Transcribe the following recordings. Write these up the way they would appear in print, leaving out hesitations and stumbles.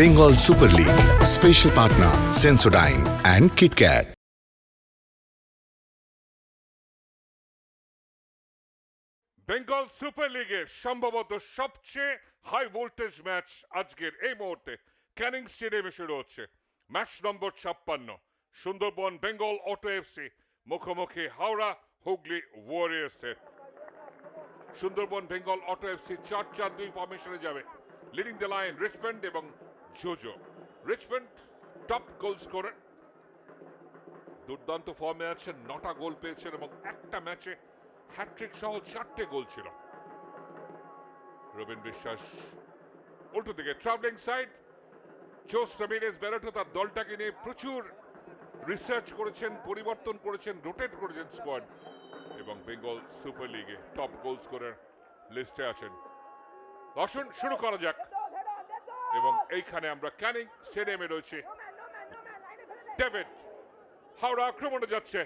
Bengal Super League. Special partner Sensodyne and KitKat. Bengal super লিগের সম্ভবত সবচেয়ে হাই ভোল্টেজ ম্যাচ আজকের এই মুহূর্তে ক্যানিং স্টেডিয়ামে শুরু হচ্ছে। ম্যাচ নম্বর 56, সুন্দরবন বেঙ্গল অটো এফসি মুখোমুখি হাওড়া হুগলি ওয়ারিয়ার্সের। সুন্দরবন বেঙ্গল অটো এফসি 4-4-2 ফরমেশনে যাবে। লিডিং দ্য লাইন রিচমন্ড এবং JoJo. Richmond top goal scorer, দুর্দান্ত ফর্মে আছেন, 9টা গোল পেয়েছেন এবং একটা ম্যাচে হ্যাট্রিক সহ 4টে গোল ছিল। রবিন বিশ্বাস উল্টো দিকে ট্রাভেলিং সাইড। জোস রামিরেজ বেরোটো তার দলটাকে নিয়ে প্রচুর রিসার্চ করেছেন, পরিবর্তন করেছেন, রোটেট করেছেন স্কোয়াড এবং বেঙ্গল সুপার লিগে টপ গোল স্কোরার লিস্টে আছেন। দর্শন শুরু করা যাক এবং এইখানে আমরা ক্যানিং স্টেডিয়ামে রয়েছে। ডেভিড হাওড়া আক্রমণে যাচ্ছে,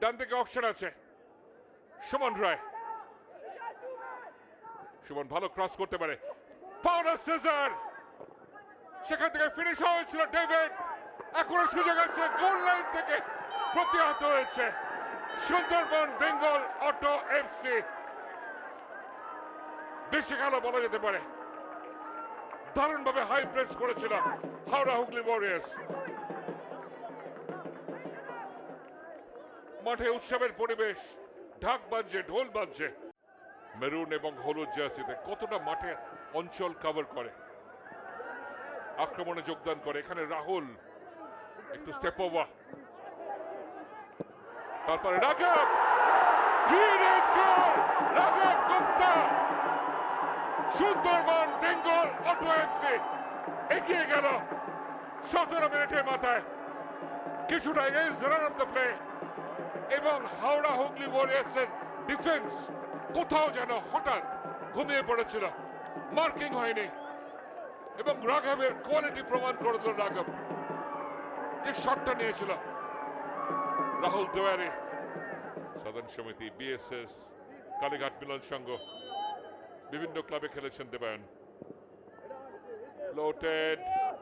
ডান দিকে অপশন আছে সুমন রায়। সুমন ভালো ক্রস করতে পারে, পাওলা সেজার সেখান থেকে ফিনিশ হয়েছিল। ডেভিড এখনো সুযোগ আছে, গোল লাইন থেকে প্রতিহত হয়েছে সুন্দরবন বেঙ্গল অটো এফসি। বেশি খেলা বলা যেতে পারে, দারুণভাবে হাই প্রেস করেছিল হাওড়া হুগলি ওয়ারিয়ার্স। মাঠে উৎসবের পরিবেশ, ঢাক বাজছে, ঢোল বাজছে। মেরুন এবং হলুদ জার্সিতে কতটা মাঠে অঞ্চল কভার করে, আক্রমণে যোগদান করে। এখানে রাহুল একটু স্টেপ ওভার, তারপরে রাঘব, রাঘব গুপ্তা। সুন্দরবন বেঙ্গল অটো এফসি এগিয়ে গেল 17 মিনিটের মাথায়, কিছুটা against run of the play. এবং হাওড়া হুগলি ওয়ারিয়ার্সের ডিফেন্স কোথাও যেন হঠাৎ ঘুমিয়ে পড়েছিল, মার্কিং হয়নি এবং রাঘবের কোয়ালিটি প্রমাণ করে দিল। রাঘব যে শটটা নিয়েছিল, রাহুল তেওয়ারি, সাধারণ সমিতি, বিএসএস, কালীঘাট মিলন সংঘ, বিভিন্ন ক্লাবে খেলেছেন দেবায়ন। ফ্লোটেড,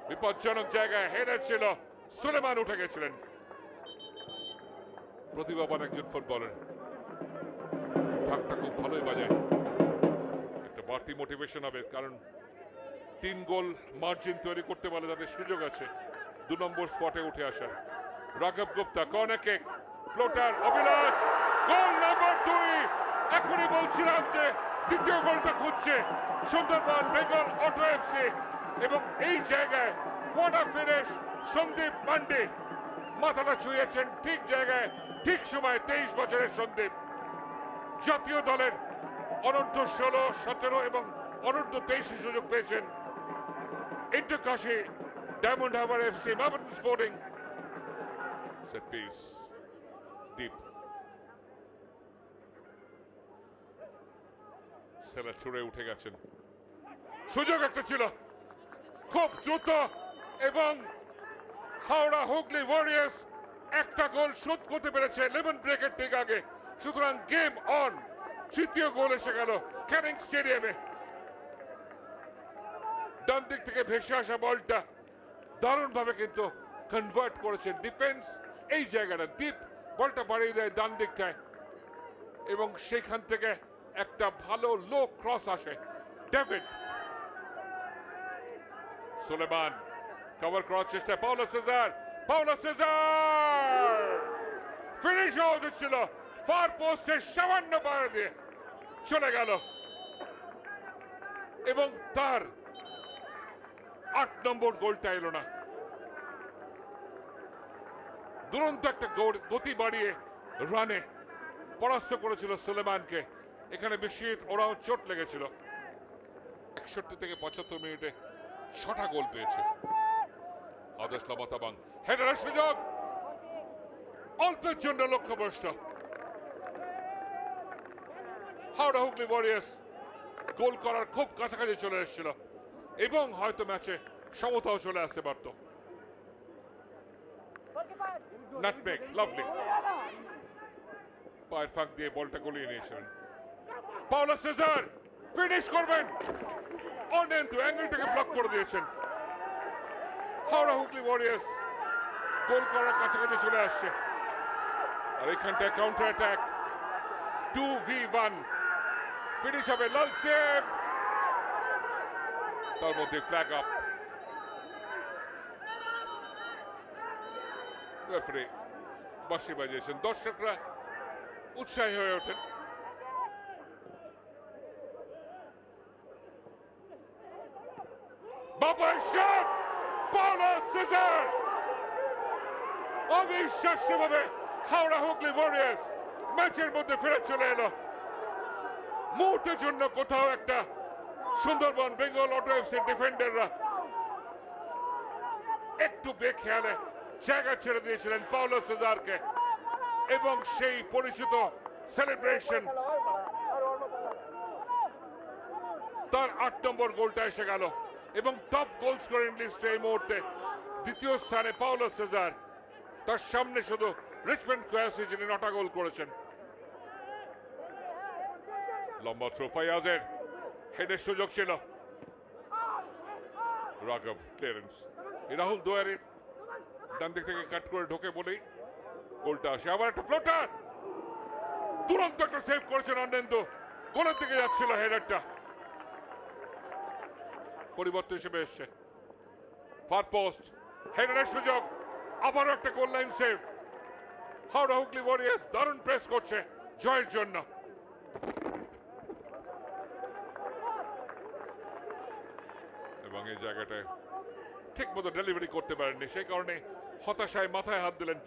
বিপজ্জনক জায়গায় হেডার ছিল, সুলেমান উঠে গেছিলেন। প্রতিভাবান একজন ফুটবলার, ঢাকটা খুব ভালোই বাজায়, একটা বাড়তি মোটিভেশন হবে, কারণ 3 গোল মার্জিন তৈরি করতে পারলে তাদের সুযোগ আছে 2 নম্বর স্পটে উঠে আসার। রাঘব গুপ্তা কর্নার কিক, ফ্লোটার, অভিলাষ, গোল নম্বর 2। এখনই বলছিলাম যে দ্বিতীয় গোলটা খুঁজছে সুন্দরবন বেঙ্গল অটো এফসি এবং এই জায়গায় what a finish. Sandeep Pandey মাথাটা ছুঁয়েছেন ঠিক জায়গায়, ঠিক সময়। 23 বছরের সন্দীপ জাতীয় দলের অনূর্ধ্ব 16, 17 এবং অনূর্ধ্ব 23 সুযোগ পেয়েছেন। Inter Kashi, diamond Harbour FC, marble sporting. Set piece, deep সেলা ছুড়ে উঠে গেছেন। সুযোগ একটা ছিল, খুব দ্রুত, এবং হাওড়া হুগলি ওয়ারিয়ার্স একটা গোল শোধ করতে পেরেছে 11 ব্রেকের ঠিক আগে। সুতরাং গেম অন। তৃতীয় গোল এসে গেল ক্যানিং স্টেডিয়ামে। ডান দিক থেকে ভেসে আসা বলটা দারুণভাবে কিন্তু কনভার্ট করেছেন ডিফেন্স। এই জায়গাটা ডিপ, বলটা বাড়িয়ে দেয় ডান দিকটায় এবং সেখান থেকে একটা ভালো লো ক্রস আসে। ডেভিড, সুলেমান কভার করার চেষ্টা, পাওলা সেজার, ফিনিশ হওয়া ছিল ফার পোস্টে সামান্য বাইরে দিয়ে চলে গেল এবং তার 8 নম্বর গোলটা এলো না। দুরন্ত একটা গতি বাড়িয়ে রানে পরাস্ত করেছিল সুলেমানকে। এখানে বেশি ওরাও চোট লেগেছিল। 61 থেকে 75 মিনিটে 6টা গোল পেয়েছে। আদর্শ লামাতাবাং, হেডারের সুযোগ, অল্পের জন্য লক্ষ্যভ্রষ্ট। হাওড়া হুগলি ওয়ারিয়ার্স গোল করার খুব কাছাকাছি চলে এসেছিল এবং হয়তো ম্যাচে সমতাও চলে আসতে পারত। নাটমেগ, লাভলি, পায়ের ফাঁক দিয়ে বলটা গলিয়ে নিয়েছিলেন। পাওলা সেজার ফিনিশ করবেন, অন এন্ড টু অ্যাঙ্গেলটাকে ব্লক করে দিয়েছেন। হাওড়া হুগলি ওয়ারিয়র্স গোল করার কাছাকাছি চলে আসছে। আর এখানটায় কাউন্টার অ্যাটাক 2v1 ফিনিশ হবে। লাল সেভ, তার মধ্যে ফ্ল্যাগ আপ। রেফারি বাঁশি বাজিয়েছেন। দর্শকরা উৎসাহী হয়ে ওঠেন। বাবার শট, পাওলো সিজার। অবিশ্বাস্যভাবে হাওড়া হুগলি ওয়ারিয়র্স ম্যাচের মধ্যে ফেরত চলে এলো। মুহূর্তের জন্য কোথাও একটা সুন্দরবন বেঙ্গল অটো এফসি ডিফেন্ডাররা একটু বেখেয়ালে জায়গা ছেড়ে দিয়েছিলেন পাওলো সিজারকে, এবং সেই পরিচিত সেলিব্রেশন, তার 8 নম্বর গোলটা এসে গেল এবং টপ গোল স্কোরিং লিস্টে এই মুহূর্তে দ্বিতীয় স্থানে পাওলো সিজার। তার সামনে শুধু রিচমন্ড কোয়াসি, যিনি 9টা গোল করেছেন। লম্বা থ্রো, ফায়াজের হেডের সুযোগ ছিল। রাঘব ক্লিয়ারেন্স, রাহুল দোয়ারির ডান দিক থেকে কাট করে ঢোকে বলেই গোলটা আসে। আবার একটা ফ্লোটার, তুরন্ত একটা সেভ করেছেন অর্নেন্দু। গোলের দিকে যাচ্ছিল হেডারটা, পরিবর্তন হিসেবে এসছে। ফার পোস্ট, হেডারের সুযোগ, আবারও একটা goal line save. Howrah Hooghly Warriors দারুণ প্রেস করছে জয়ের জন্য। এবং এই জায়গাটায় ঠিক মতো ডেলিভারি করতে পারেননি, সেই কারণে হতাশায় মাথায় হাত দিলেন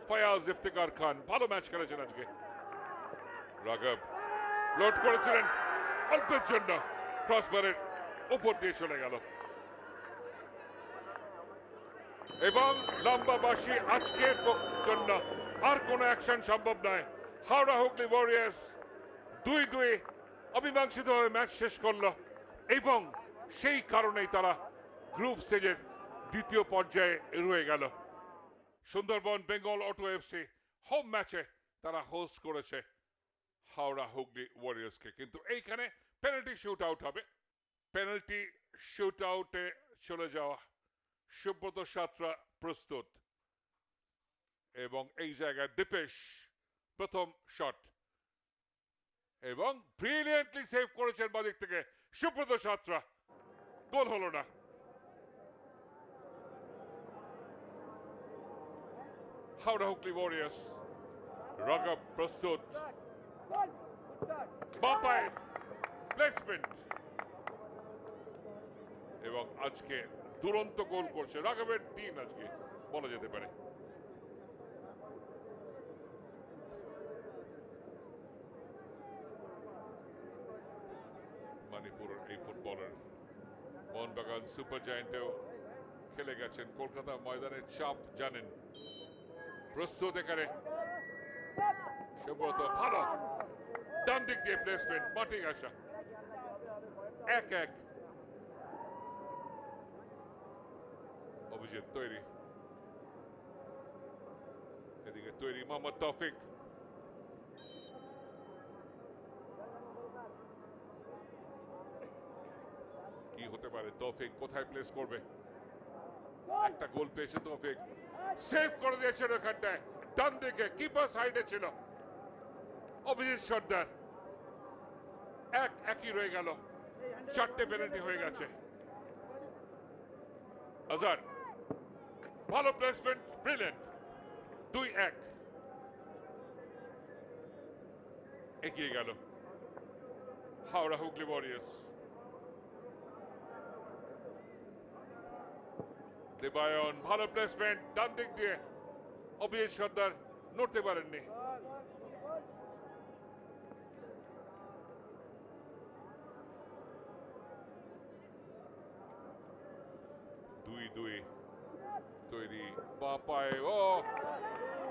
ফায়াজ ইফতেখার খান। ভালো ম্যাচ খেলেছেন আজকে। রাঘব লোড করেছিলেন অল্পের জন্য, ক্রসবারের উপর দিয়ে চলে গেল। এবং লম্বা বাঁশি, আজকের জন্য আর কোনো অ্যাকশন সম্ভব নয়। হাওড়া হুগলি ওয়ারিয়র্স 2-2 অমীমাংসিত হয়ে ম্যাচ শেষ করলো, এবং সেই কারণেই তারা গ্রুপ স্টেজের দ্বিতীয় পর্যায়ে রয়ে গেল। Sundarban Bengal auto FC home ম্যাচে তারা হোস্ট করেছে হাওড়া হুগলি ওয়ারিয়র্সকে। কিন্তু এইখানে পেনাল্টি শুট আউট হবে। পেনাল্টি শুট আউটে চলে যাওয়া সুব্রত সাঁতরা প্রস্তুত, এবং এই জায়গায় দীপেশ প্রথম শট, এবং ব্রিলিয়েন্টলি সেভ করেছেন বাদিক থেকে সুব্রত সাঁতরা। গোল হলো না। হাওড়া হুগলি ওয়ারিয়র্স, রাঘব প্রস্তুত, বাপায় প্লেসমেন্ট, এবং আজকে দুরন্ত গোল করছে রাঘবের দিন আজকে বলা যেতে পারে। মণিপুরের এই ফুটবলার মোহনবাগান সুপার জায়ান্টেও খেলে গেছেন, কলকাতা ময়দানের চাপ জানেন। প্রস্তুত এখানে সুব্রত, ভালো ডান দিক দিয়ে প্লেসমেন্ট, মাটি ঘাসা। 1-1। অভিজিৎ তৈরি, এদিকে তৈরি মোহাম্মদ তৌফিক, কি হতে পারে? তৌফিক কোথায় প্লেস করবে? একটা গোল পেয়েছে তৌফিক, সেভ করে দিয়েছেন ওখানটায় ডান দিকে, কিপার সাইডে ছিল অভিজিৎ সর্দার। একই রয়ে গেল, 4টে পেনাল্টি হয়ে গেছে। আজাদ, ভালো প্লেসমেন্ট, ব্রিলিয়েন্ট। 2-1 এগিয়ে গেল হাওড়া হুগলি ওয়ারিয়র্স। দেবায়ন, ভালো প্লেসমেন্ট ডান দিক দিয়ে, অভিজিৎ সর্দার নড়তে পারেননি। তৈরি, বাপায়, ও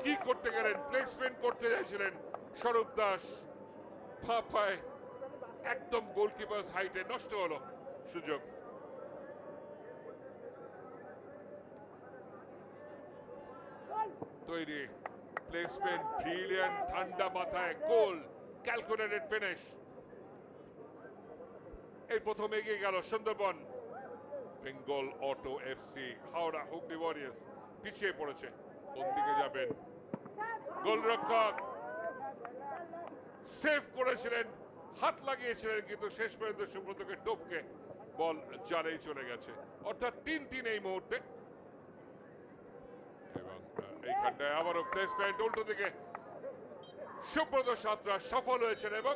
কি করতে গেলেন? প্লেসমেন্ট করতে চাইছিলেন স্বরূপ দাস, বাপায় একদম গোলকিপার হাইটে নষ্ট হলো সুযোগ। তৈরি, প্লেসমেন্ট ব্রিলিয়ান্ট, ঠান্ডা মাথায় গোল, ক্যালকুলেটেড ফিনিশ। এই প্রথম এগিয়ে গেল Sundarban Bengal auto FC. FC Howrah Hooghly warriors পিছিয়ে পড়েছে। কোন দিকে যাবেন? গোলরক্ষক সেভ করেছিলেন, হাত লাগিয়েছিলেন, কিন্তু শেষ পর্যন্ত সুব্রতকে টপকে বল জালেই চলে গেছে। অর্থাৎ 3-3 এই মুহূর্তে। এবং এইখানটায় আবারও প্লেসমেন্ট উল্টো দিকে সুব্রত সাঁতরা সফল হয়েছেন এবং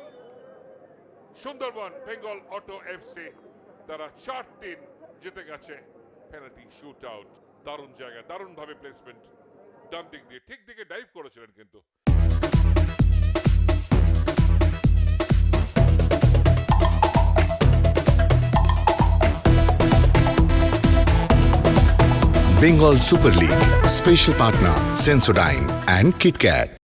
সুন্দরবন বেঙ্গল অটো এফসি তারা 4-3 জিতে গেছে। পেনাল্টি শুট আউট, দারুণ জায়গা, দারুণ ভাবে প্লেসমেন্ট, ডান দিক দিয়ে ঠিক দিকে ডাইভ করেছিলেন কিন্তু। Bengal Super League. Special partner Sensodyne and KitKat.